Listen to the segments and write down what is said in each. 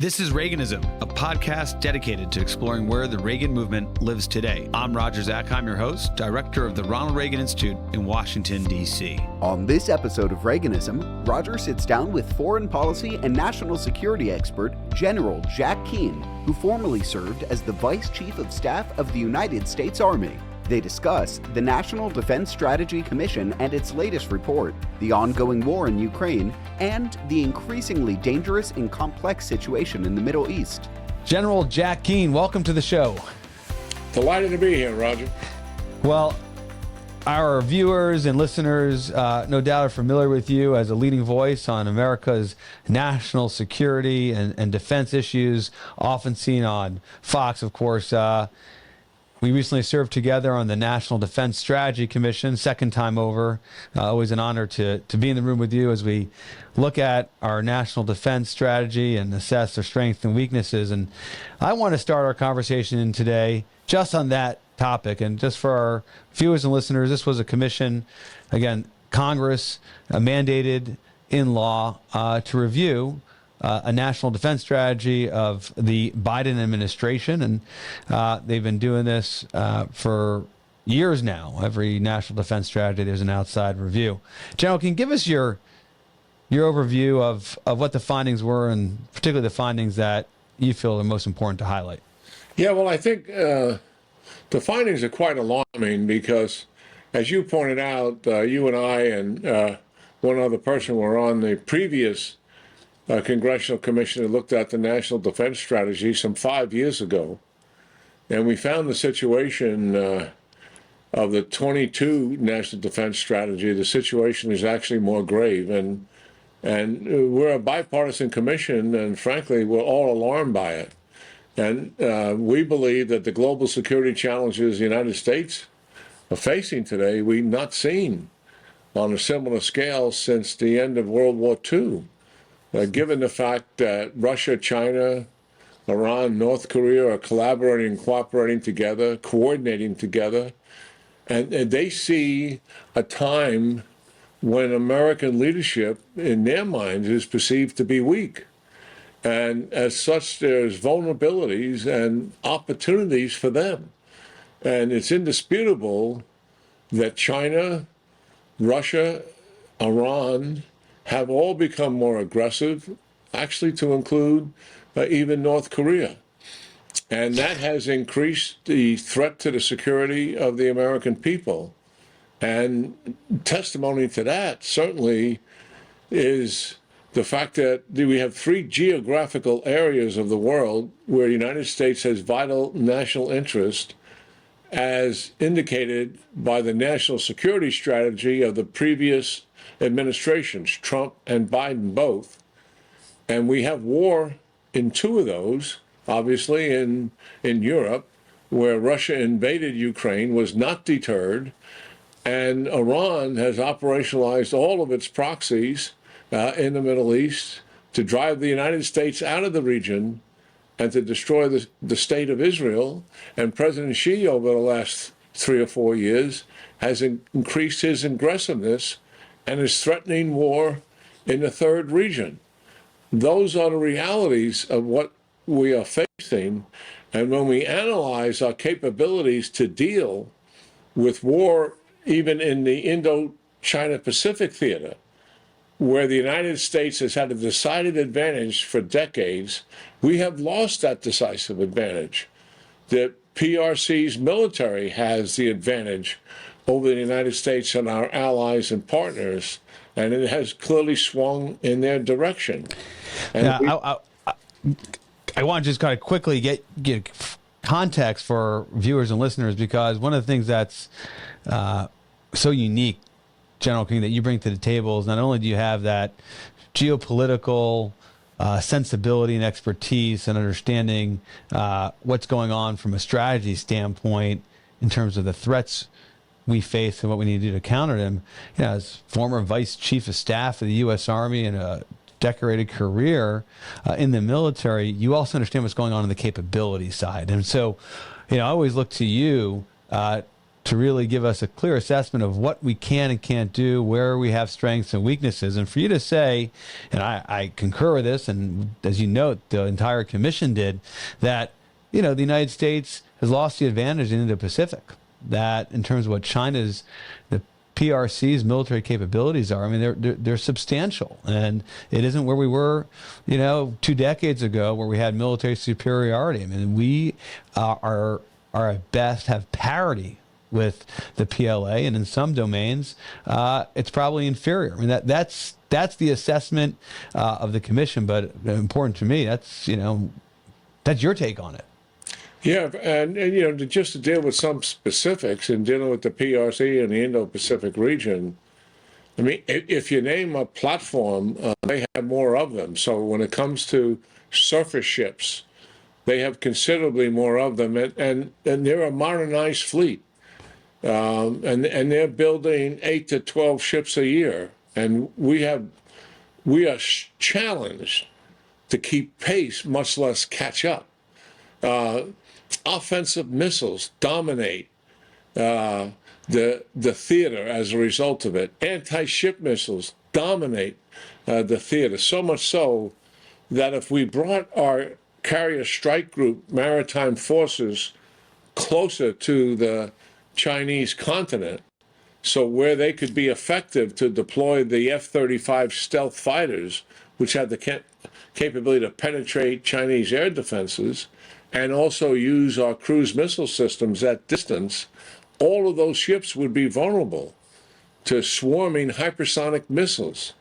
This is Reaganism, a podcast dedicated to exploring where the Reagan movement lives today. I'm Roger Zakheim, your host, director of the Ronald Reagan Institute in Washington, D.C. On this episode of Reaganism, Roger sits down with foreign policy and national security expert General Jack Keane, who formerly served as the Vice Chief of Staff of the United States Army. They discuss the National Defense Strategy Commission and its latest report, the ongoing war in Ukraine, and the increasingly dangerous and complex situation in the Middle East. General Jack Keane, welcome to the show. Delighted to be here, Roger. Well, our viewers and listeners no doubt are familiar with you as a leading voice on America's national security and defense issues, often seen on Fox, of course. We recently served together on the National Defense Strategy Commission, second time over. Always an honor to be in the room with you as we look at our national defense strategy and assess their strengths and weaknesses. And I want to start our conversation today just on that topic. And just for our viewers and listeners, this was a commission, again, Congress mandated in law to review a national defense strategy of the Biden administration. And they've been doing this for years now. Every national defense strategy, there's an outside review. General, can you give us your overview of what the findings were, and particularly the findings that you feel are most important to highlight? Yeah, well, I think the findings are quite alarming because, as you pointed out, you and I and one other person were on the previous Congressional Commission that looked at the National Defense Strategy some 5 years ago. And we found the situation of the 22 National Defense Strategy, the situation is actually more grave. And we're a bipartisan commission, and frankly, we're all alarmed by it. And we believe that the global security challenges the United States are facing today, we've not seen on a similar scale since the end of World War II. Given the fact that Russia, China, Iran, North Korea are collaborating and cooperating together, coordinating together, and they see a time when American leadership, in their minds, is perceived to be weak. And as such, there's vulnerabilities and opportunities for them. And it's indisputable that China, Russia, Iran have all become more aggressive, actually to include even North Korea. And that has increased the threat to the security of the American people. And testimony to that certainly is the fact that we have three geographical areas of the world where the United States has vital national interest, as indicated by the national security strategy of the previous administrations, Trump and Biden both. And we have war in two of those, obviously in Europe, where Russia invaded Ukraine, was not deterred, and Iran has operationalized all of its proxies in the Middle East to drive the United States out of the region and to destroy the state of Israel. And President Xi, over the last 3 or 4 years, has increased his aggressiveness and is threatening war in the third region. Those are the realities of what we are facing. And when we analyze our capabilities to deal with war, even in the Indo-China Pacific theater, where the United States has had a decided advantage for decades, we have lost that decisive advantage. The PRC's military has the advantage over the United States and our allies and partners, and it has clearly swung in their direction. And I want to just kind of quickly get context for viewers and listeners, because one of the things that's so unique, General King, that you bring to the table is not only do you have that geopolitical sensibility and expertise and understanding what's going on from a strategy standpoint in terms of the threats we face and what we need to do to counter them. You know, as former Vice Chief of Staff of the U.S. Army and a decorated career in the military, you also understand what's going on the capability side. And so, you know, I always look to you to to really give us a clear assessment of what we can and can't do, where we have strengths and weaknesses. And for you to say, and I concur with this, and as you note, the entire commission did, that, the United States has lost the advantage in the Indo-Pacific, that in terms of what the PRC's military capabilities are, I mean, they're substantial, and it isn't where we were, 2 decades ago, where we had military superiority. I mean, we are at best have parity with the PLA, and in some domains, it's probably inferior. I mean, that's the assessment of the commission, but important to me, that's your take on it. Yeah, and just to deal with some specifics in dealing with the PRC and the Indo-Pacific region, I mean, if you name a platform, they have more of them. So when it comes to surface ships, they have considerably more of them, and they're a modernized fleet, and they're building 8 to 12 ships a year, and we are challenged to keep pace, much less catch up. Offensive missiles dominate the theater as a result of it. Anti-ship missiles dominate the theater, so much so that if we brought our carrier strike group maritime forces closer to the Chinese continent, so where they could be effective to deploy the F-35 stealth fighters, which had the capability to penetrate Chinese air defenses, and also use our cruise missile systems at distance, all of those ships would be vulnerable to swarming hypersonic missiles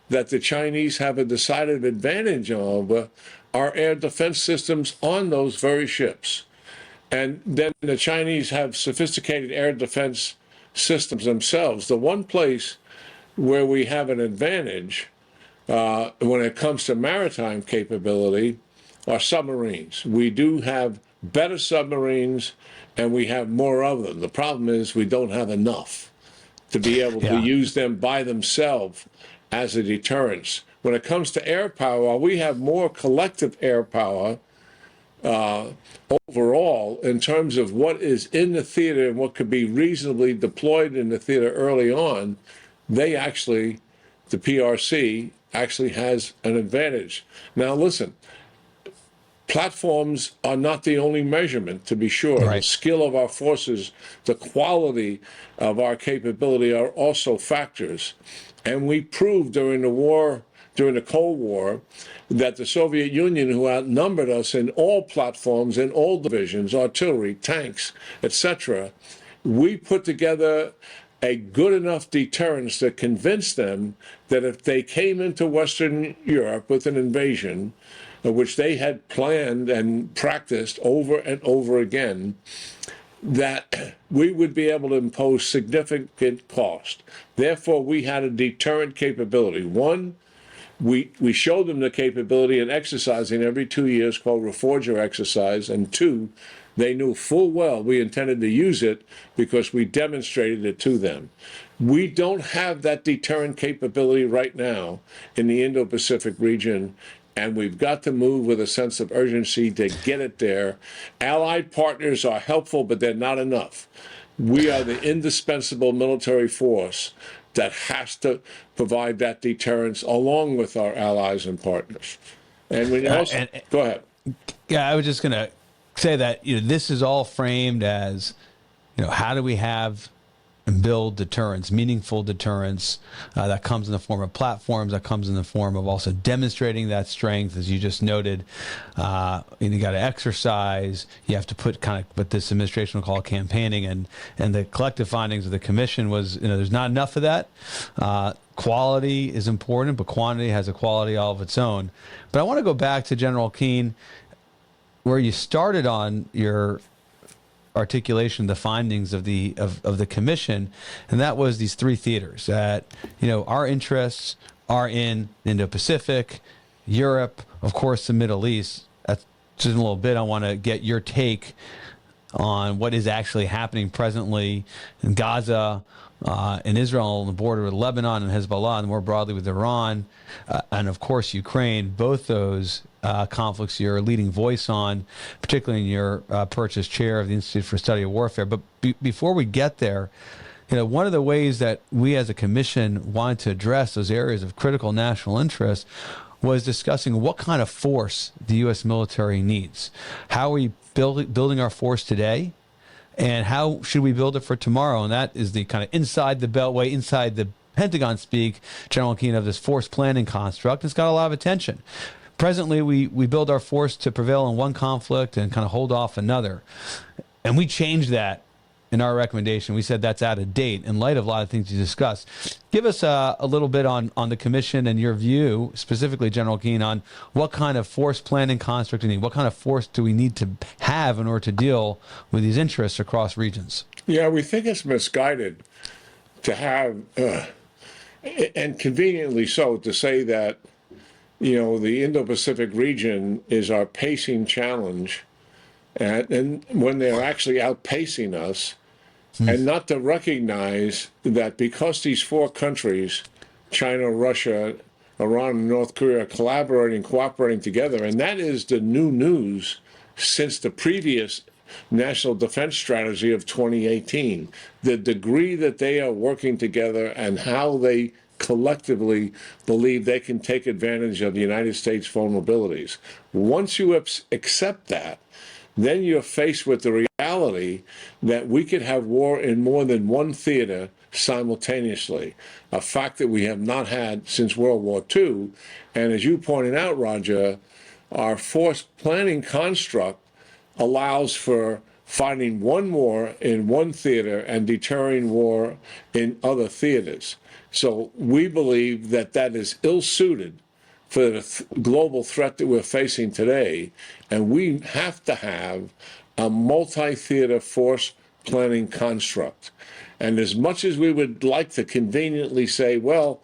that the Chinese have a decided advantage over our air defense systems on those very ships. And then the Chinese have sophisticated air defense systems themselves. The one place where we have an advantage when it comes to maritime capability are submarines. We do have better submarines, and we have more of them. The problem is we don't have enough to be able to use them by themselves as a deterrence. When it comes to air power, we have more collective air power overall in terms of what is in the theater and what could be reasonably deployed in the theater early on. The PRC actually has an advantage. Now listen, platforms are not the only measurement, to be sure. Right. The skill of our forces, the quality of our capability are also factors. And we proved during the Cold War, that the Soviet Union, who outnumbered us in all platforms, in all divisions, artillery, tanks, etc., we put together a good enough deterrence to convince them that if they came into Western Europe with an invasion, which they had planned and practiced over and over again, that we would be able to impose significant cost. Therefore, we had a deterrent capability. One, we showed them the capability in exercising every 2 years called Reforger exercise, and two, they knew full well we intended to use it because we demonstrated it to them. We don't have that deterrent capability right now in the Indo-Pacific region, and we've got to move with a sense of urgency to get it there. Allied partners are helpful, but they're not enough. We are the indispensable military force that has to provide that deterrence along with our allies and partners. And when you also, go ahead. Yeah, I was just going to say that this is all framed as how do we have and build deterrence, meaningful deterrence that comes in the form of platforms, that comes in the form of also demonstrating that strength, as you just noted. You got to exercise. You have to put kind of what this administration will call campaigning, and the collective findings of the commission was there's not enough of that. Quality is important, but quantity has a quality all of its own. But I want to go back to General Keane, where you started on your articulation, the findings of the commission, and that was these three theaters that our interests are in Indo-Pacific, Europe, of course, the Middle East. That's just a little bit. I want to get your take on what is actually happening presently in Gaza, in Israel on the border with Lebanon and Hezbollah, and more broadly with Iran, and of course Ukraine. Both those conflicts you're a leading voice on, particularly in your purchase chair of the Institute for Study of Warfare. But before we get there, one of the ways that we as a commission wanted to address those areas of critical national interest was discussing what kind of force the U.S. military needs. How are we building our force today? And how should we build it for tomorrow? And that is the kind of inside the Beltway, inside the Pentagon speak, General Keane, of this force planning construct. It's got a lot of attention. Presently, we build our force to prevail in one conflict and kind of hold off another. And we changed that in our recommendation. We said that's out of date in light of a lot of things you discussed. Give us a little bit on the commission and your view, specifically, General Keane, on what kind of force planning construct do we need? What kind of force do we need to have in order to deal with these interests across regions? Yeah, we think it's misguided to have, and conveniently so, to say that, the Indo-Pacific region is our pacing challenge, and when they're actually outpacing us, and not to recognize that because these four countries, China, Russia, Iran, and North Korea, are collaborating, cooperating together, and that is the new news since the previous National Defense Strategy of 2018. The degree that they are working together and how they collectively believe they can take advantage of the United States vulnerabilities. Once you accept that, then you're faced with the reality that we could have war in more than one theater simultaneously, a fact that we have not had since World War II. And as you pointed out, Roger, our force planning construct allows for fighting one war in one theater and deterring war in other theaters. So we believe that that is ill-suited for the global threat that we're facing today, and we have to have a multi-theater force planning construct. And as much as we would like to conveniently say, well,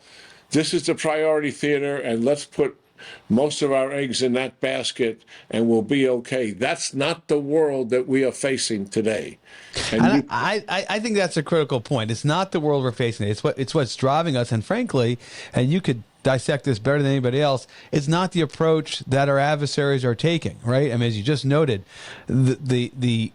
this is the priority theater, and let's put most of our eggs in that basket and we'll be okay, that's not the world that we are facing today. And I think that's a critical point. It's not the world we're facing. It's what's driving us. And frankly, and you could dissect this better than anybody else, it's not the approach that our adversaries are taking, right? I mean, as you just noted, the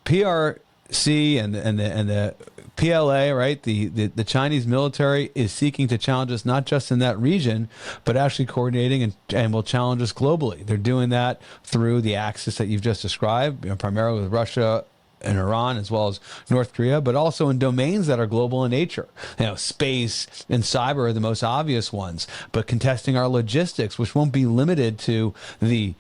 PRC and the PLA, right? The Chinese military is seeking to challenge us not just in that region, but actually coordinating and will challenge us globally. They're doing that through the axis that you've just described, primarily with Russia and Iran, as well as North Korea, but also in domains that are global in nature. Space and cyber are the most obvious ones, but contesting our logistics, which won't be limited to the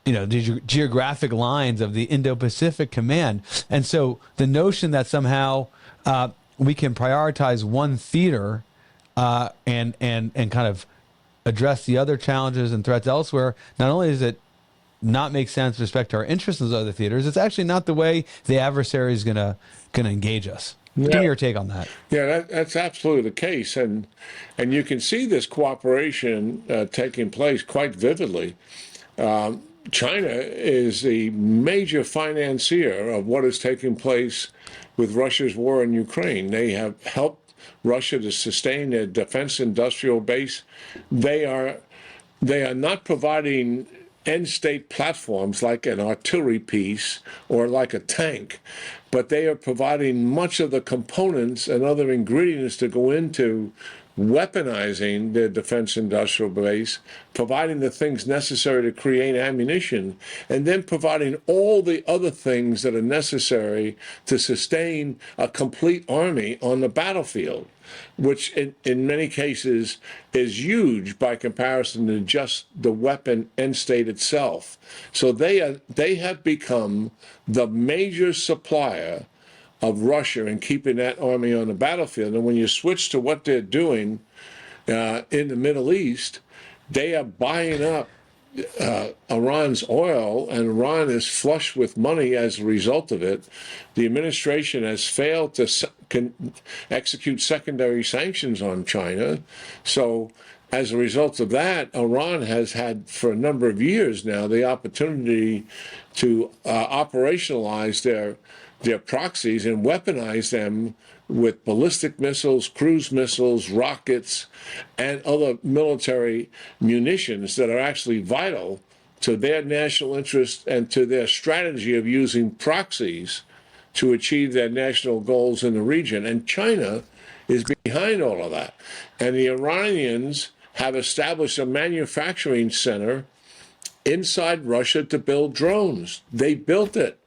geographic lines of the Indo-Pacific Command. And so the notion that somehow we can prioritize one theater and kind of address the other challenges and threats elsewhere, not only does it not make sense with respect to our interests in those other theaters, it's actually not the way the adversary is gonna engage us. Yeah. Give me your take on that. Yeah, that's absolutely the case, and you can see this cooperation taking place quite vividly. China is the major financier of what is taking place with Russia's war in Ukraine. They have helped Russia to sustain their defense industrial base. They are not providing end-state platforms like an artillery piece or like a tank, but they are providing much of the components and other ingredients to go into weaponizing their defense industrial base, providing the things necessary to create ammunition, and then providing all the other things that are necessary to sustain a complete army on the battlefield, which in many cases is huge by comparison to just the weapon end state itself. So they have become the major supplier of Russia and keeping that army on the battlefield. And when you switch to what they're doing in the Middle East, they are buying up Iran's oil, and Iran is flush with money as a result of it. The administration has failed to execute secondary sanctions on China. So as a result of that, Iran has had for a number of years now the opportunity to operationalize their proxies and weaponize them with ballistic missiles, cruise missiles, rockets, and other military munitions that are actually vital to their national interest and to their strategy of using proxies to achieve their national goals in the region. And China is behind all of that. And the Iranians have established a manufacturing center inside Russia to build drones. They built it,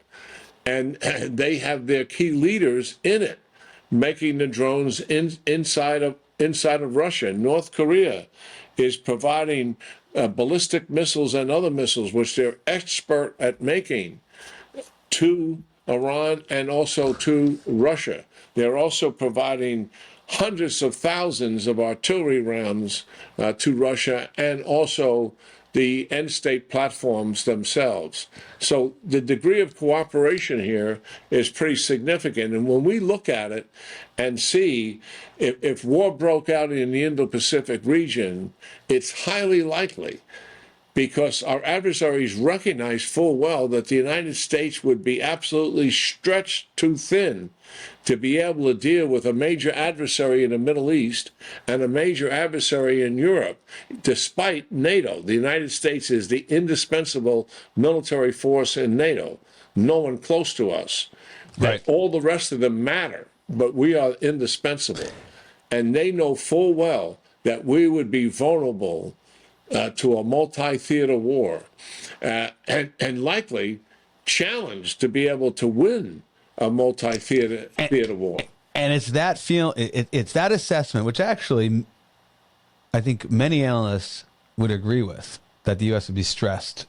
and they have their key leaders in it, making the drones inside of Russia. North Korea is providing ballistic missiles and other missiles, which they're expert at making, to Iran and also to Russia. They're also providing hundreds of thousands of artillery rounds to Russia, and also the end state platforms themselves. So the degree of cooperation here is pretty significant. And when we look at it and see if war broke out in the Indo-Pacific region, it's highly likely, because our adversaries recognize full well that the United States would be absolutely stretched too thin to be able to deal with a major adversary in the Middle East and a major adversary in Europe, despite NATO. The United States is the indispensable military force in NATO, no one close to us. Right. All the rest of them matter, but we are indispensable. And they know full well that we would be vulnerable to a multi-theater war, and likely challenged to be able to win a multi-theater war. And it's that it's that assessment, which actually I think many analysts would agree with, that the U.S. would be stressed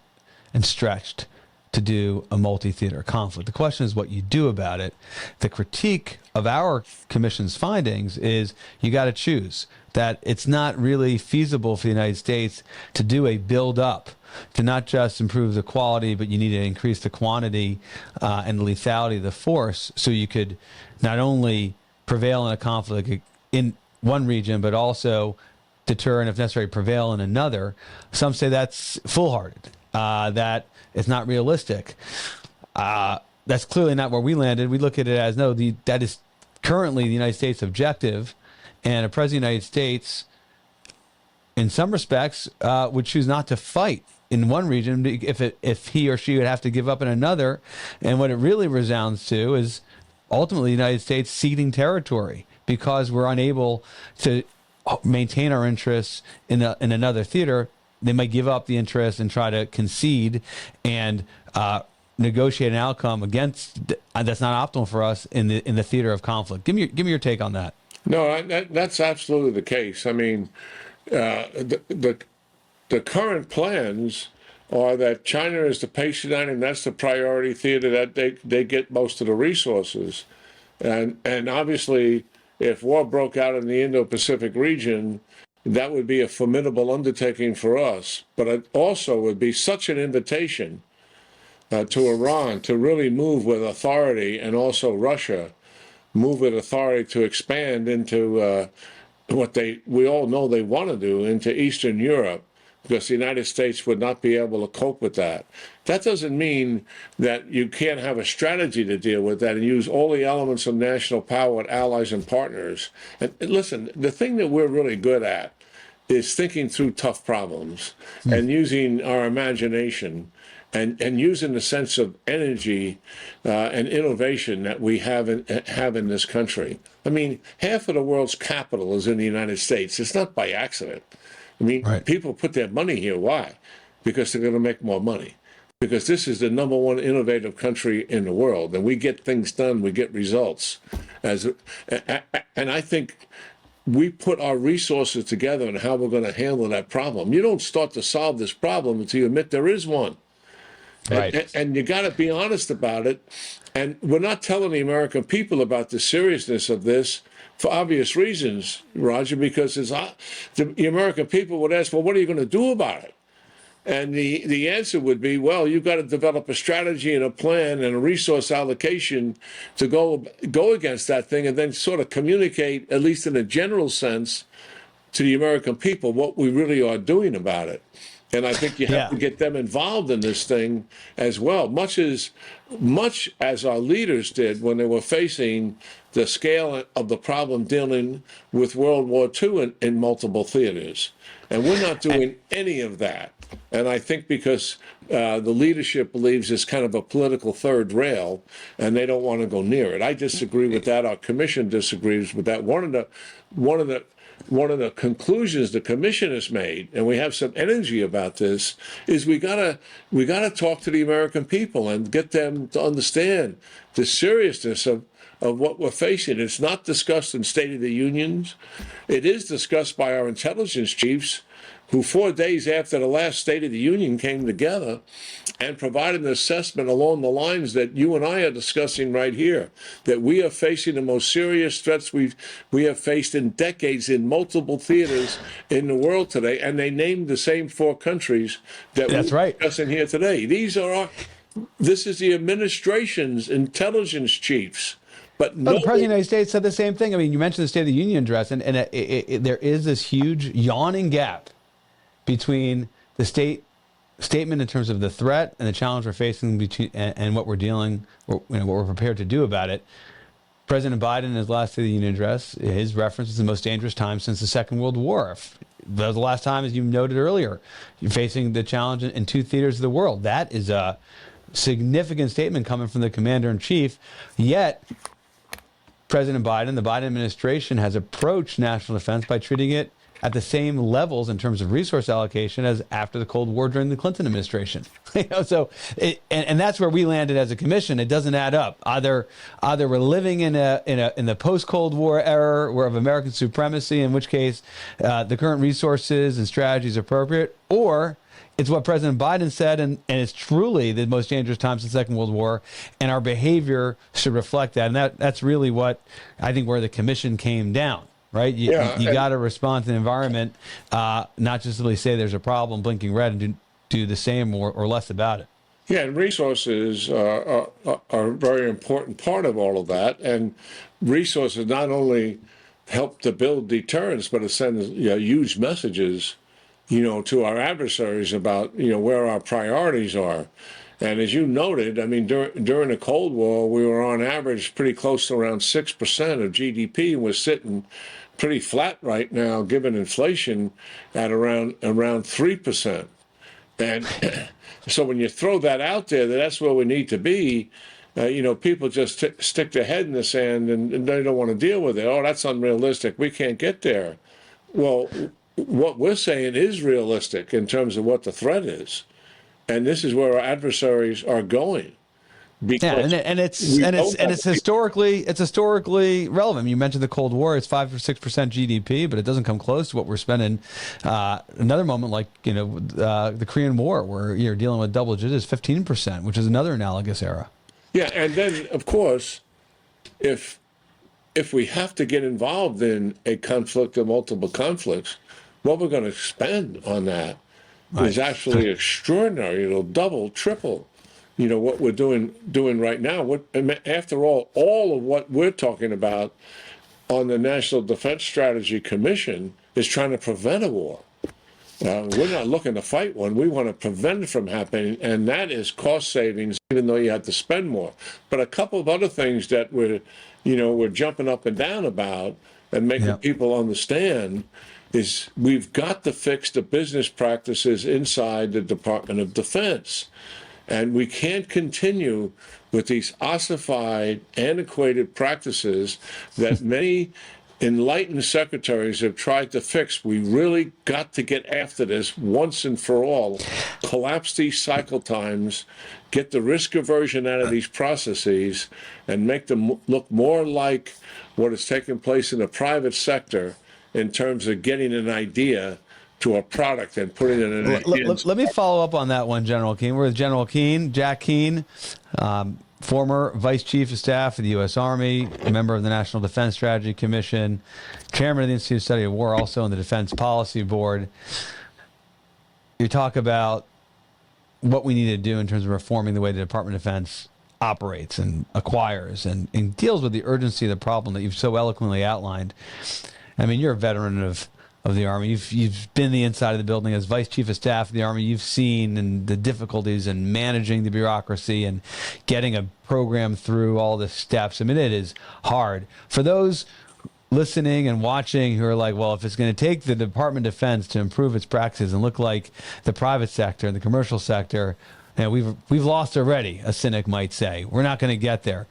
and stretched to do a multi-theater conflict. The question is what you do about it. The critique of our commission's findings is you got to choose, that it's not really feasible for the United States to do a build-up, to not just improve the quality, but you need to increase the quantity and the lethality of the force, so you could not only prevail in a conflict in one region, but also deter and, if necessary, prevail in another. Some say that's foolhardy, that it's not realistic. That's clearly not where we landed. We look at it as, no, that is currently the United States' objective, and a president of the United States, in some respects, would choose not to fight in one region if he or she would have to give up in another. And what it really resounds to is ultimately the United States ceding territory because we're unable to maintain our interests in another theater. They might give up the interest and try to concede and negotiate an outcome against that's not optimal for us in the theater of conflict. Give me your take on that. No, that's absolutely the case. I mean, the current plans are that China is the patient and that's the priority theater, that they get most of the resources. And obviously, if war broke out in the Indo-Pacific region, that would be a formidable undertaking for us. But it also would be such an invitation to Iran to really move with authority, and also Russia move with authority to expand into what we all know they want to do, into Eastern Europe, because the United States would not be able to cope with that. That doesn't mean that you can't have a strategy to deal with that and use all the elements of national power with allies and partners. And listen, the thing that we're really good at is thinking through tough problems and using our imagination and using the sense of energy and innovation that we have in this country. I mean, half of the world's capital is in the United States. It's not by accident. I mean, right. People put their money here. Why? Because they're going to make more money. Because this is the number one innovative country in the world, and we get things done, we get results. And I think we put our resources together on how we're going to handle that problem. You don't start to solve this problem until you admit there is one. Right. And you got to be honest about it. And we're not telling the American people about the seriousness of this for obvious reasons, Roger, because the American people would ask, well, what are you going to do about it? And the answer would be, well, you've got to develop a strategy and a plan and a resource allocation to go against that thing, and then sort of communicate, at least in a general sense, to the American people what we really are doing about it. And I think you have to get them involved in this thing as well, much as our leaders did when they were facing the scale of the problem dealing with World War II in multiple theaters. And we're not doing any of that. And I think because the leadership believes it's kind of a political third rail, and they don't want to go near it. I disagree with that. Our commission disagrees with that. One of the conclusions the commission has made, and we have some energy about this, is we gotta talk to the American people and get them to understand the seriousness of what we're facing. It's not discussed in State of the Unions. It is discussed by our intelligence chiefs, who 4 days after the last State of the Union came together and provided an assessment along the lines that you and I are discussing right here, that we are facing the most serious threats we have faced in decades in multiple theaters in the world today, and they named the same 4 countries that we're discussing here today. This is the administration's intelligence chiefs. But the President of the United States said the same thing. I mean, you mentioned the State of the Union address, and there is this huge yawning gap between the statement in terms of the threat and the challenge we're facing and what we're what we're prepared to do about it. President Biden, in his last State of the Union address, his reference is the most dangerous time since the Second World War. That was the last time, as you noted earlier, you're facing the challenge in 2 theaters of the world. That is a significant statement coming from the commander-in-chief. Yet, President Biden, the Biden administration, has approached national defense by treating it at the same levels in terms of resource allocation as after the Cold War during the Clinton administration. And that's where we landed as a commission. It doesn't add up. Either we're living in the post-Cold War era of American supremacy, in which case the current resources and strategies are appropriate, or it's what President Biden said, and it's truly the most dangerous time since the Second World War, and our behavior should reflect that. And that's really what I think where the commission came down. Right? You got to respond to the environment, not just simply say there's a problem, blinking red, and do the same or less about it. Yeah, and resources are a very important part of all of that. And resources not only help to build deterrence, but it sends huge messages, to our adversaries about where our priorities are. And as you noted, I mean, during the Cold War, we were on average pretty close to around 6% of GDP, and we're sitting pretty flat right now, given inflation at around 3%. And so when you throw that out there, that's where we need to be. People just stick their head in the sand and they don't want to deal with it. Oh, that's unrealistic. We can't get there. Well, what we're saying is realistic in terms of what the threat is. And this is where our adversaries are going. It's historically relevant. You mentioned the Cold War; it's 5 or 6% GDP, but it doesn't come close to what we're spending. Another moment, like the Korean War, where you're dealing with double digits, 15%, which is another analogous era. Yeah, and then of course, if we have to get involved in a conflict or multiple conflicts, what we're going to spend on that is actually extraordinary. It'll double, triple. What we're doing right now. After all of what we're talking about on the National Defense Strategy Commission is trying to prevent a war. We're not looking to fight one. We want to prevent it from happening, and that is cost savings, even though you have to spend more. But a couple of other things that we're jumping up and down about and making people understand is we've got to fix the business practices inside the Department of Defense. And we can't continue with these ossified, antiquated practices that many enlightened secretaries have tried to fix. We really got to get after this once and for all, collapse these cycle times, get the risk aversion out of these processes, and make them look more like what is taking place in the private sector in terms of getting an idea to a product and putting it in. Let me follow up on that one, General Keane. We're with General Keane, Jack Keane, former Vice Chief of Staff of the U.S. Army, a member of the National Defense Strategy Commission, Chairman of the Institute of Study of War, also on the Defense Policy Board. You talk about what we need to do in terms of reforming the way the Department of Defense operates and acquires and deals with the urgency of the problem that you've so eloquently outlined. I mean, you're a veteran of of the Army. You've been the inside of the building as Vice Chief of Staff of the Army. You've seen and the difficulties in managing the bureaucracy and getting a program through all the steps. I mean, it is hard. For those listening and watching who are like, well, if it's going to take the Department of Defense to improve its practices and look like the private sector and the commercial sector, we've lost already, a cynic might say. We're not going to get there.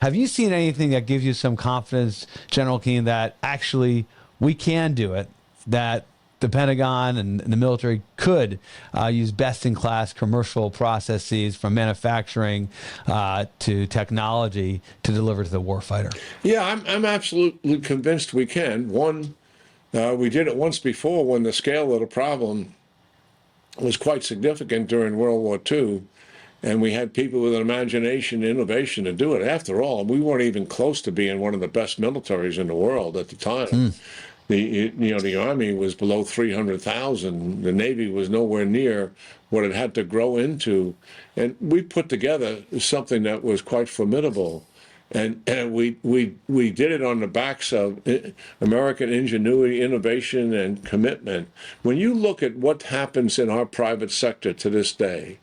Have you seen anything that gives you some confidence, General Keane, that actually we can do it, that the Pentagon and the military could use best-in-class commercial processes from manufacturing to technology to deliver to the warfighter? Yeah, I'm absolutely convinced we can. One, we did it once before when the scale of the problem was quite significant during World War II, and we had people with an imagination and innovation to do it. After all, we weren't even close to being one of the best militaries in the world at the time. The Army was below 300,000. The Navy was nowhere near what it had to grow into. And we put together something that was quite formidable. And we did it on the backs of American ingenuity, innovation, and commitment. When you look at what happens in our private sector to this day,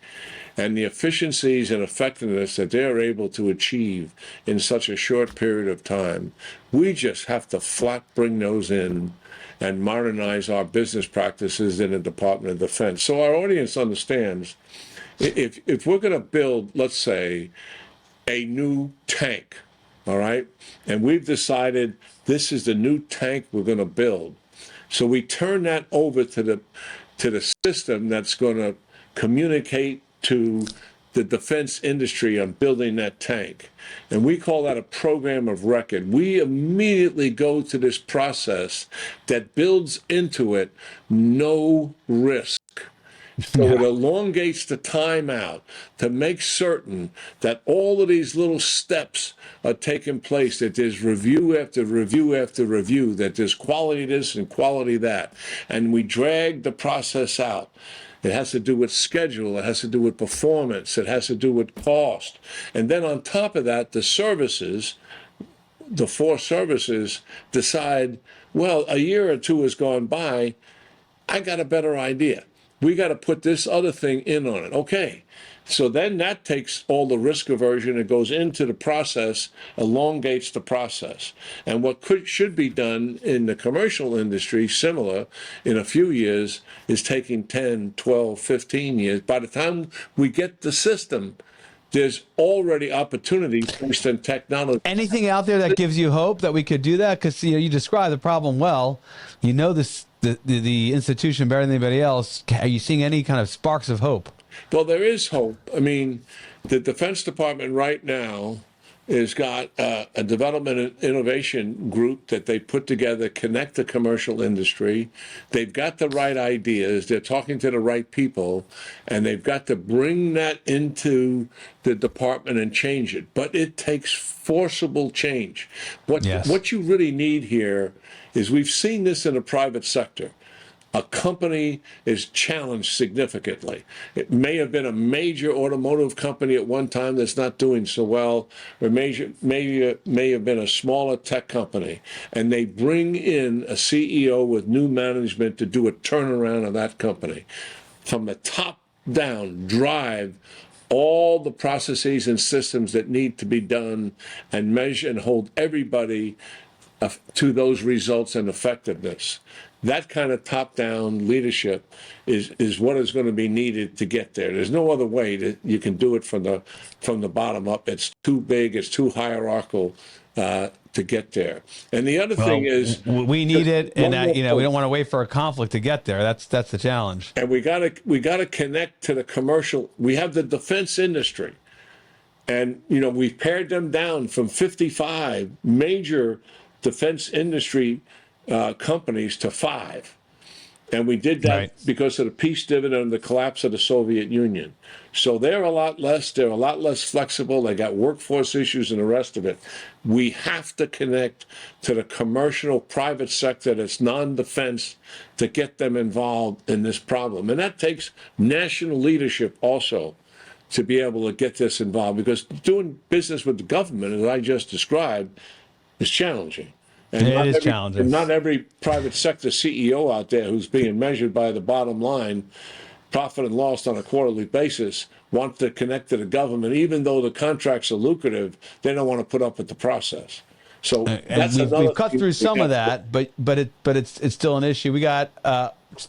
and the efficiencies and effectiveness that they're able to achieve in such a short period of time, we just have to flat bring those in and modernize our business practices in the Department of Defense. So our audience understands, if we're going to build, let's say, a new tank, all right, and we've decided this is the new tank we're going to build. So we turn that over to the system that's going to communicate to the defense industry on building that tank. And we call that a program of record. We immediately go to this process that builds into it no risk. So it elongates the time out to make certain that all of these little steps are taking place, that there's review after review after review, that there's quality this and quality that. And we drag the process out. It has to do with schedule. It has to do with performance. It has to do with cost. And then on top of that, the services, the four services, decide, well, a year or two has gone by. I got a better idea. We got to put this other thing in on it. Okay. So then that takes all the risk aversion, it goes into the process, elongates the process. And what should be done in the commercial industry, similar, in a few years, is taking 10, 12, 15 years. By the time we get the system, there's already opportunity based on technology. Anything out there that gives you hope that we could do that? Because you describe the problem well. You know this the institution better than anybody else. Are you seeing any kind of sparks of hope? Well, there is hope. I mean, the Defense Department right now has got a development and innovation group that they put together, connect the commercial industry. They've got the right ideas. They're talking to the right people, and they've got to bring that into the department and change it. But it takes forcible change. What you really need here is, we've seen this in the private sector. A company is challenged significantly. It may have been a major automotive company at one time that's not doing so well, or may have been a smaller tech company, and they bring in a CEO with new management to do a turnaround of that company. From the top down, drive all the processes and systems that need to be done and measure and hold everybody to those results and effectiveness. That kind of top-down leadership is what is going to be needed to get there. There's no other way that you can do it from the bottom up. It's too big. It's too hierarchical to get there. And the other thing is, we need it, and we don't want to wait for a conflict to get there. That's the challenge. And we gotta connect to the commercial. We have the defense industry, and we've pared them down from 55 major defense industry companies to 5. And we did that because of the peace dividend and the collapse of the Soviet Union. So they're a lot less flexible. They got workforce issues and the rest of it. We have to connect to the commercial private sector that's non-defense to get them involved in this problem. And that takes national leadership also to be able to get this involved, because doing business with the government, as I just described, is challenging. And It not is every, challenging. and not every private sector CEO out there who's being measured by the bottom line, profit and loss on a quarterly basis, want to connect to the government. Even though the contracts are lucrative, they don't want to put up with the process. So And that's we've cut thing through we some of have to- that, but it's still an issue. We got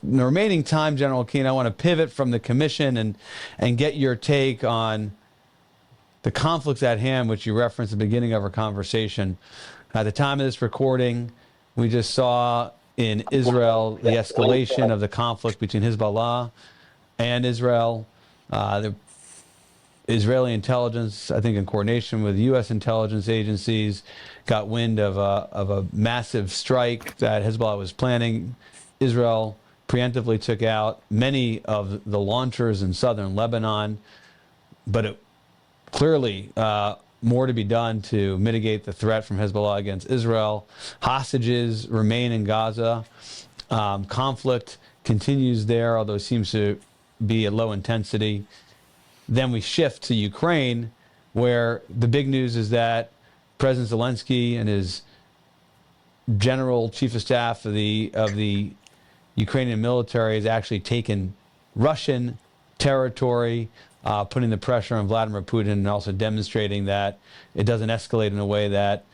in the remaining time, General Keane. I want to pivot from the commission and get your take on the conflicts at hand, which you referenced at the beginning of our conversation. At the time of this recording, we just saw in Israel the escalation of the conflict between Hezbollah and Israel. The Israeli intelligence, I think in coordination with U.S. intelligence agencies, got wind of a massive strike that Hezbollah was planning. Israel preemptively took out many of the launchers in southern Lebanon, but it clearly more to be done to mitigate the threat from Hezbollah against Israel. Hostages remain in Gaza. Conflict continues there, although it seems to be at low intensity. Then we shift to Ukraine, where the big news is that President Zelensky and his general chief of staff of the Ukrainian military has actually taken Russian territory, putting the pressure on Vladimir Putin and also demonstrating that it doesn't escalate in a way that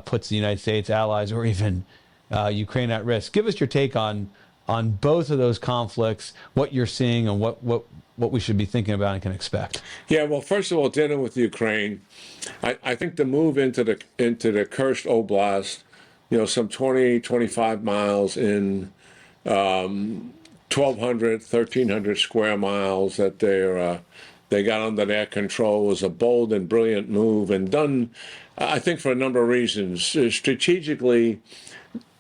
puts the United States, allies, or even Ukraine at risk. Give us your take on both of those conflicts, what you're seeing, and what we should be thinking about and can expect. Yeah, well, first of all, dealing with Ukraine, I think the move into the Kursk Oblast, some 25 miles in 1,200, 1,300 square miles that they got under their control was a bold and brilliant move, and done, I think, for a number of reasons. Strategically,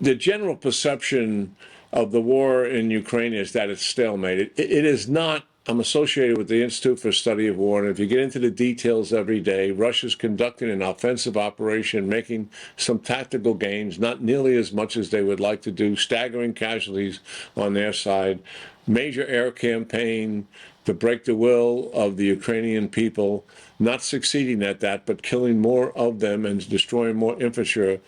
the general perception of the war in Ukraine is that it's stalemate. It is not. I'm associated with the Institute for Study of War, and if you get into the details every day, Russia's conducting an offensive operation, making some tactical gains, not nearly as much as they would like to do, staggering casualties on their side, major air campaign to break the will of the Ukrainian people, not succeeding at that, but killing more of them and destroying more infrastructure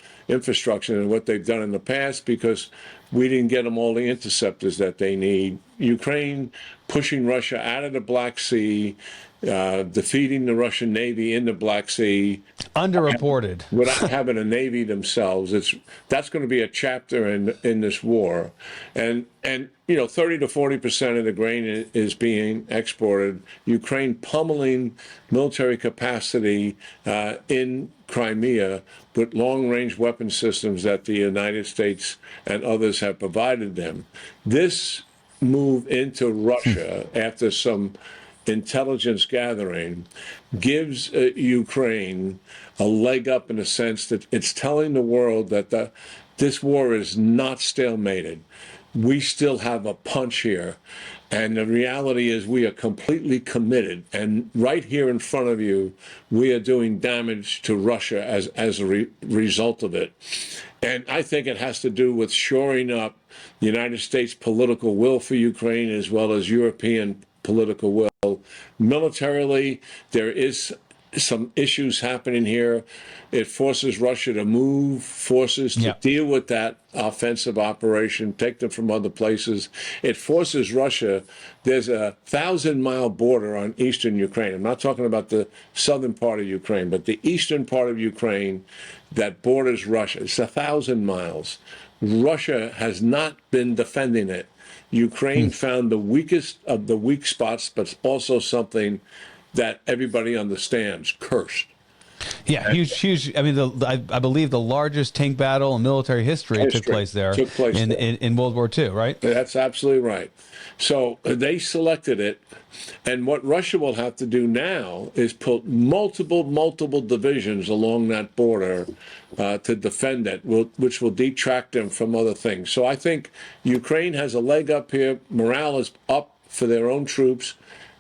than what they've done in the past, because we didn't get them all the interceptors that they need. Ukraine pushing Russia out of the Black Sea, defeating the Russian Navy in the Black Sea. Underreported. Without having a Navy themselves. That's going to be a chapter in this war. And 30 to 40% of the grain is being exported. Ukraine pummeling military capacity in Crimea with long-range weapon systems that the United States and others have provided them. This move into Russia after some intelligence gathering gives Ukraine a leg up in the sense that it's telling the world that this war is not stalemated. We still have a punch here. And the reality is we are completely committed. And right here in front of you, we are doing damage to Russia as a result of it. And I think it has to do with shoring up the United States political will for Ukraine as well as European political will. Militarily, there is some issues happening here. It forces Russia to move forces to deal with that offensive operation, take them from other places. It forces Russia. There's a 1,000-mile border on eastern Ukraine. I'm not talking about the southern part of Ukraine, but the eastern part of Ukraine that borders Russia. It's 1,000 miles. Russia has not been defending it. Ukraine found the weakest of the weak spots, but also something that everybody understands, Kursk. Yeah, huge. I mean, I believe the largest tank battle in military history took place there in World War II, right? That's absolutely right. So they selected it, and what Russia will have to do now is put multiple divisions along that border to defend it, which will detract them from other things. So I think Ukraine has a leg up here. Morale is up for their own troops,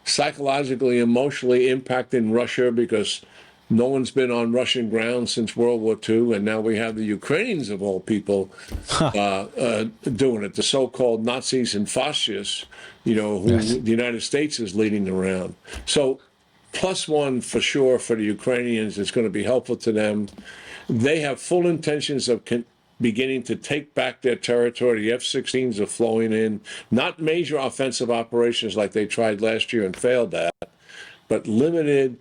psychologically, emotionally impacting Russia because no one's been on Russian ground since World War II, and now we have the Ukrainians, of all people, doing it. The so-called Nazis and fascists, who the United States is leading around. So +1 for sure for the Ukrainians. It's going to be helpful to them. They have full intentions of beginning to take back their territory. The F-16s are flowing in, not major offensive operations like they tried last year and failed at, but limited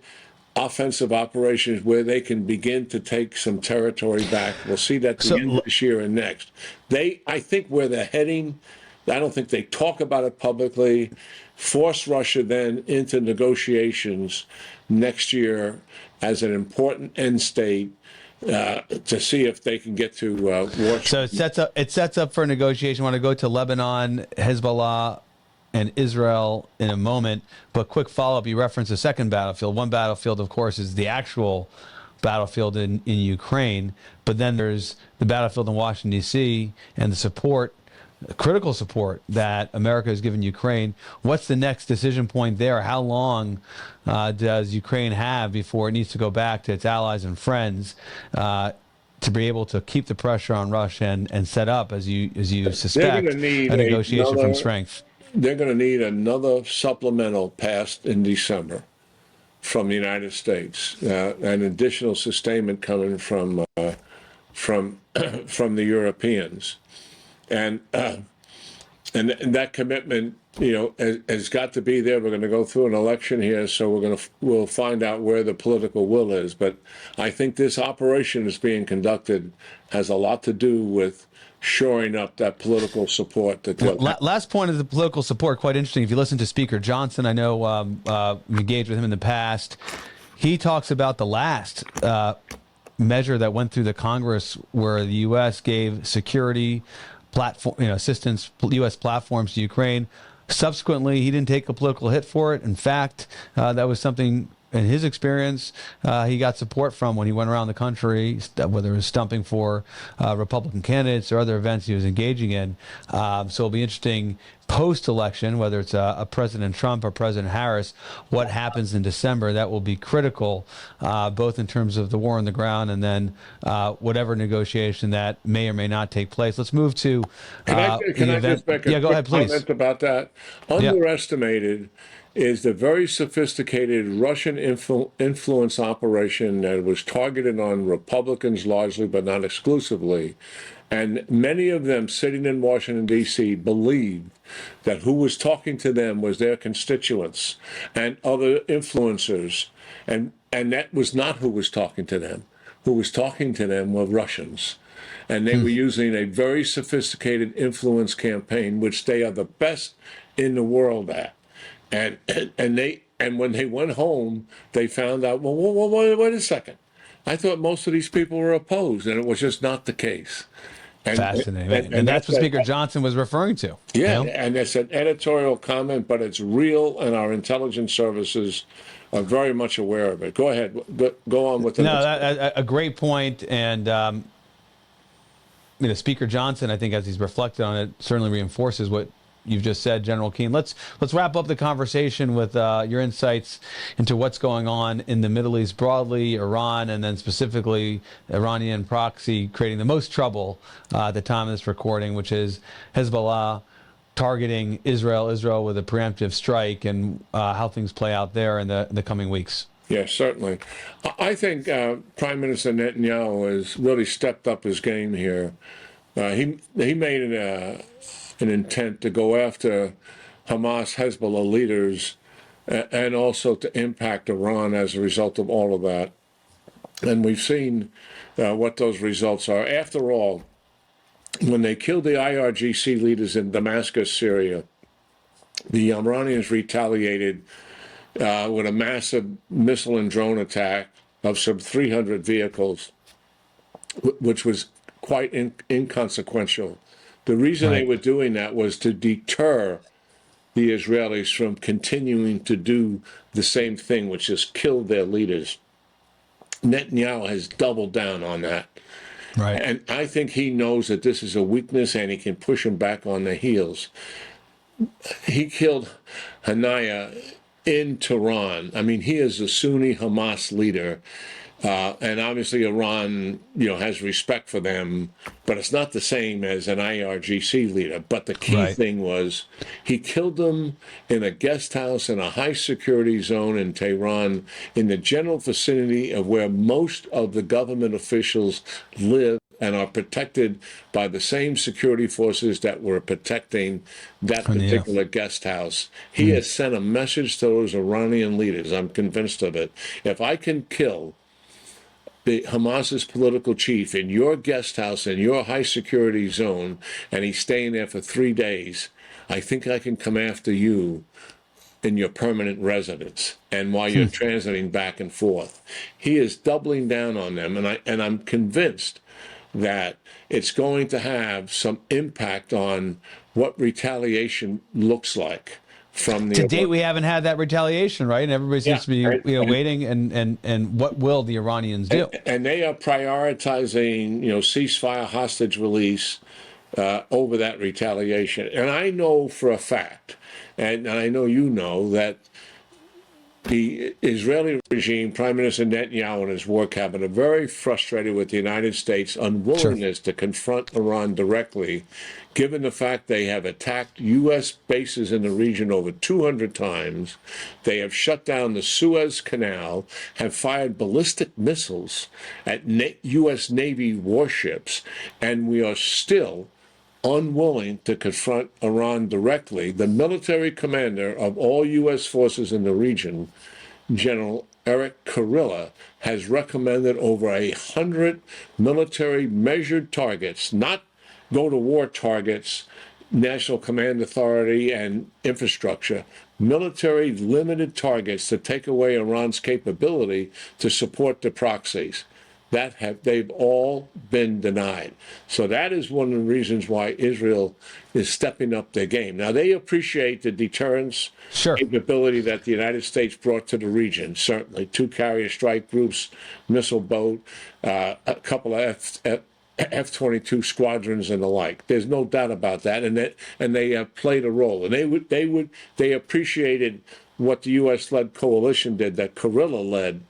offensive operations where they can begin to take some territory back. We'll see that at the end of this year and next. I think where they're heading, I don't think they talk about it publicly, force Russia then into negotiations next year as an important end state to see if they can get to war. So it sets up for a negotiation. I want to go to Lebanon, Hezbollah, and Israel in a moment. But quick follow-up, you referenced a second battlefield. One battlefield, of course, is the actual battlefield in Ukraine. But then there's the battlefield in Washington, D.C., and the support, critical support that America has given Ukraine. What's the next decision point there? How long does Ukraine have before it needs to go back to its allies and friends to be able to keep the pressure on Russia and set up, as you suspect, a negotiation from strength? They're going to need another supplemental passed in December from the United States, an additional sustainment coming from the Europeans, and that commitment, has got to be there. We're going to go through an election here, so we'll find out where the political will is. But I think this operation that's being conducted has a lot to do with shoring up that political support. Last point is the political support. Quite interesting. If you listen to Speaker Johnson, I know we engaged with him in the past. He talks about the last measure that went through the Congress where the U.S. gave security platform, assistance, U.S. platforms to Ukraine. Subsequently, he didn't take a political hit for it. In fact, that was something, in his experience, he got support from when he went around the country, whether it was stumping for Republican candidates or other events he was engaging in. So it'll be interesting post-election, whether it's a President Trump or President Harris, what happens in December. That will be critical, both in terms of the war on the ground and then whatever negotiation that may or may not take place. Let's move to Can I just make a go ahead, please. comment about that? Underestimated is the very sophisticated Russian influence operation that was targeted on Republicans largely, but not exclusively. And many of them sitting in Washington, D.C., believed that who was talking to them was their constituents and other influencers. And that was not who was talking to them. Who was talking to them were Russians. And they were using a very sophisticated influence campaign, which they are the best in the world at. And when they went home, they found out, well, wait a second. I thought most of these people were opposed, and it was just not the case. Fascinating. And that's what Speaker Johnson was referring to. Yeah, and it's an editorial comment, but it's real, and our intelligence services are very much aware of it. Go ahead. Go on with the a great point. And, Speaker Johnson, I think, as he's reflected on it, certainly reinforces what you've just said, General Keane. Let's wrap up the conversation with your insights into what's going on in the Middle East broadly, Iran, and then specifically Iranian proxy creating the most trouble at the time of this recording, which is Hezbollah targeting Israel with a preemptive strike, and how things play out there in the coming weeks. Yes, certainly. I think Prime Minister Netanyahu has really stepped up his game here. He made an intent to go after Hamas, Hezbollah leaders, and also to impact Iran as a result of all of that. And we've seen what those results are. After all, when they killed the IRGC leaders in Damascus, Syria, the Iranians retaliated with a massive missile and drone attack of some 300 vehicles, which was quite inconsequential. The reason they were doing that was to deter the Israelis from continuing to do the same thing, which is kill their leaders. Netanyahu has doubled down on that. Right. And I think he knows that this is a weakness and he can push them back on their heels. He killed Hanaya in Tehran. I mean, he is a Sunni Hamas leader. And obviously Iran, has respect for them, but it's not the same as an IRGC leader. But the key thing was he killed them in a guest house in a high security zone in Tehran, in the general vicinity of where most of the government officials live and are protected by the same security forces that were protecting that particular guest house. He has sent a message to those Iranian leaders. I'm convinced of it. If I can kill the Hamas's political chief in your guest house in your high security zone, and he's staying there for 3 days, I think I can come after you in your permanent residence and while you're transiting back and forth. He is doubling down on them, and I'm convinced that it's going to have some impact on what retaliation looks like. From the to date, we haven't had that retaliation, right? And everybody seems to be waiting. And what will the Iranians do? And they are prioritizing, ceasefire, hostage release over that retaliation. And I know for a fact, and I know you know, that the Israeli regime, Prime Minister Netanyahu and his war cabinet, are very frustrated with the United States' unwillingness to confront Iran directly, given the fact they have attacked U.S. bases in the region over 200 times. They have shut down the Suez Canal, have fired ballistic missiles at U.S. Navy warships, and we are still unwilling to confront Iran directly. The military commander of all U.S. forces in the region, General Eric Kurilla, has recommended over 100 military measured targets, not go-to-war targets, National Command Authority and infrastructure, military limited targets to take away Iran's capability to support the proxies. They've all been denied. So that is one of the reasons why Israel is stepping up their game. Now, they appreciate the deterrence capability that the United States brought to the region, certainly. 2 carrier strike groups, missile boat, a couple of F-22 squadrons and the like. There's no doubt about that, and they have played a role. And they appreciated what the U.S.-led coalition did, that Kurilla led,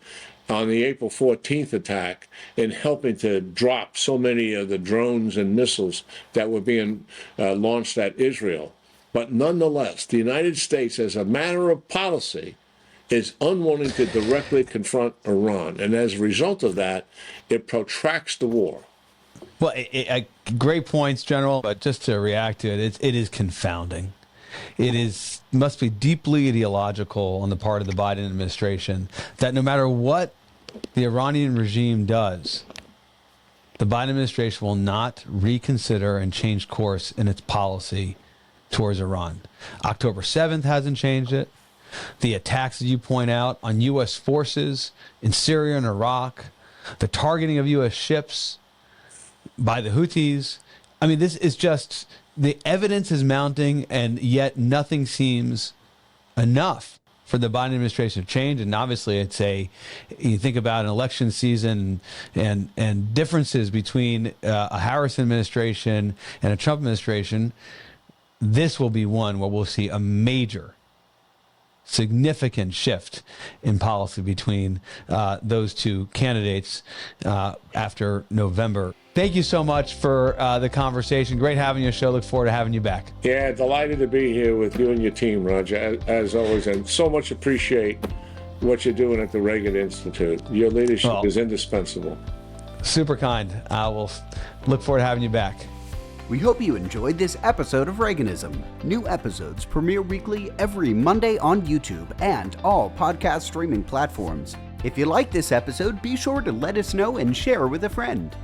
on the April 14th attack, in helping to drop so many of the drones and missiles that were being launched at Israel. But nonetheless, the United States, as a matter of policy, is unwilling to directly confront Iran. And as a result of that, it protracts the war. Well, great points, General, but just to react to it, it is confounding. It must be deeply ideological on the part of the Biden administration that no matter what the Iranian regime does, the Biden administration will not reconsider and change course in its policy towards Iran. October 7th hasn't changed it. The attacks that you point out on U.S. forces in Syria and Iraq, the targeting of U.S. ships by the Houthis. I mean, this is just, the evidence is mounting, and yet nothing seems enough for the Biden administration to change. And obviously you think about an election season and differences between a Harris administration and a Trump administration. This will be one where we'll see a major, significant shift in policy between those two candidates after November. Thank you so much for the conversation. Great having you on the show. Look forward to having you back. Yeah, delighted to be here with you and your team, Roger, as always, and so much appreciate what you're doing at the Reagan Institute. Your leadership is indispensable. Super kind. I will look forward to having you back. We hope you enjoyed this episode of Reaganism. New episodes premiere weekly every Monday on YouTube and all podcast streaming platforms. If you like this episode, be sure to let us know and share with a friend.